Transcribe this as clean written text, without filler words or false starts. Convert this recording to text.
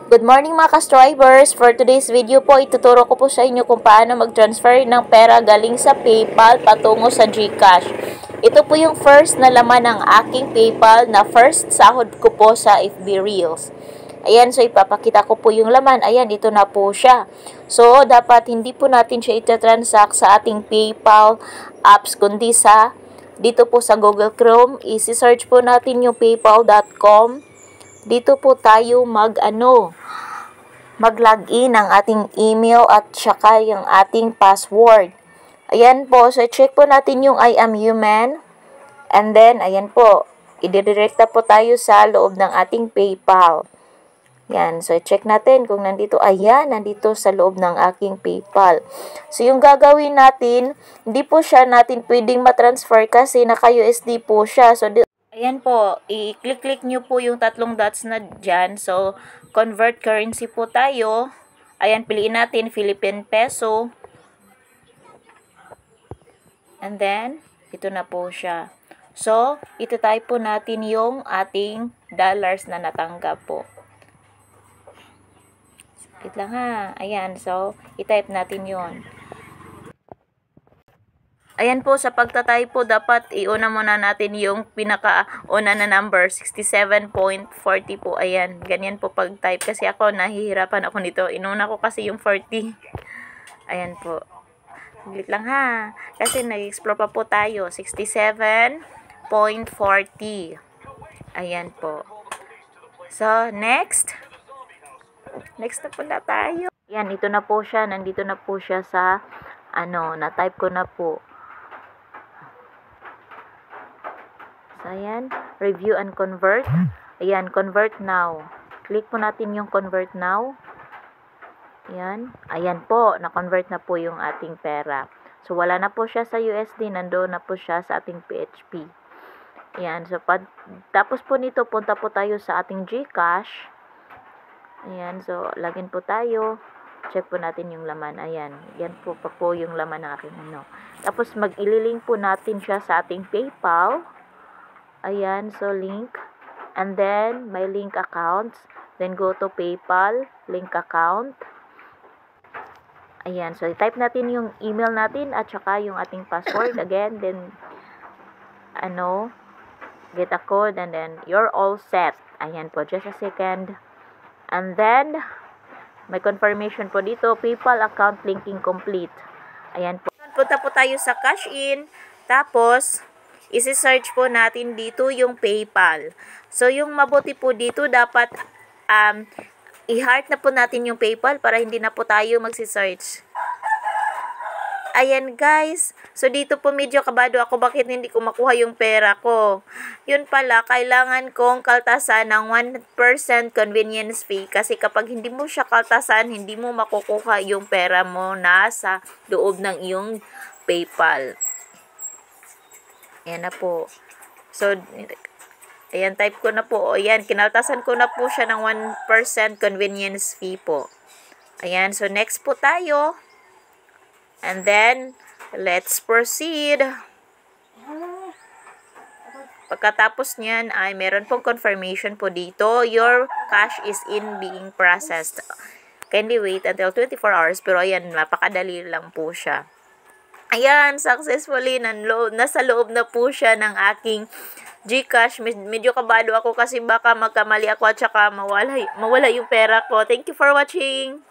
Good morning mga ka-strivers! For today's video po, ituturo ko po sa inyo kung paano mag-transfer ng pera galing sa PayPal patungo sa GCash. Ito po yung first na laman ng aking PayPal na first sahod ko po sa FB Reels. Ayan, so ipapakita ko po yung laman. Ayan, ito na po siya. So, dapat hindi po natin siya itatransact sa ating PayPal apps, kundi sa dito po sa Google Chrome. Isi-search po natin yung paypal.com. Dito po tayo mag-login ang ating email at saka yung ating password. Ayan po, so check po natin yung I am human. And then, ayan po, ididirekta po tayo sa loob ng ating PayPal. Yan, so check natin kung nandito. Ayan, nandito sa loob ng aking PayPal. So yung gagawin natin, hindi po siya natin pwedeng matransfer kasi naka-USD po siya. So ayan po, i-click nyo po yung tatlong dots na dyan. So, convert currency po tayo. Ayan, piliin natin Philippine Peso. And then, ito na po siya. So, ito-type po natin yung ating dollars na natanggap po. Wait lang ha. Ayan, so, i-type natin yon. Ayan po, sa pagta-type po, dapat iuna muna natin yung pinaka-una na number, 67.40 po. Ayan, ganyan po pag-type. Kasi ako, nahihirapan ako nito. Inuna ko kasi yung 40. Ayan po. Saglit lang ha. Kasi nag-explore pa po tayo. 67.40. Ayan po. So, next. Next na pala tayo. Ayan, ito na po siya. Nandito na po siya sa, na-type ko na po. Ayan, review and convert. Ayan, convert now. Click po natin yung convert now. Ayan, ayan po, na-convert na po yung ating pera. So, wala na po siya sa USD, nandoon na po siya sa ating PHP. Ayan, so, tapos po nito, punta po tayo sa ating GCash. Ayan, so, login po tayo. Check po natin yung laman. Ayan, yan po pa po yung laman ng aking Tapos, mag-ililink po natin siya sa ating PayPal. Ayan, so link. And then, my link accounts. Then, go to PayPal, link account. Ayan, so type natin yung email natin at saka yung ating password. Again, then, get a code and then, you're all set. Ayan po, just a second. And then, may confirmation po dito, PayPal account linking complete. Ayan po. Punta po tayo sa cash in. Tapos, isi-search po natin dito yung PayPal. So, yung mabuti po dito, dapat i-heart na po natin yung PayPal para hindi na po tayo magsi-search. Ayan guys. So, dito po medyo kabado ako bakit hindi ko makuha yung pera ko. Yun pala, kailangan kong kaltasan ng 1% convenience fee. Kasi kapag hindi mo siya kaltasan, hindi mo makukuha yung pera mo na sa loob ng iyong PayPal. Ayan na po. So, ayan, type ko na po. Ayan, kinaltasan ko na po siya ng 1% convenience fee po. Ayan, so next po tayo. And then, let's proceed. Pagkatapos niyan ay meron pong confirmation po dito. Your cash is being processed. Kindly wait until 24 hours. Pero ayan, napakadali lang po siya. Ayan, successfully, nasa loob na po siya ng aking GCash. Medyo kabado ako kasi baka magkamali ako at saka mawala yung pera ko. Thank you for watching!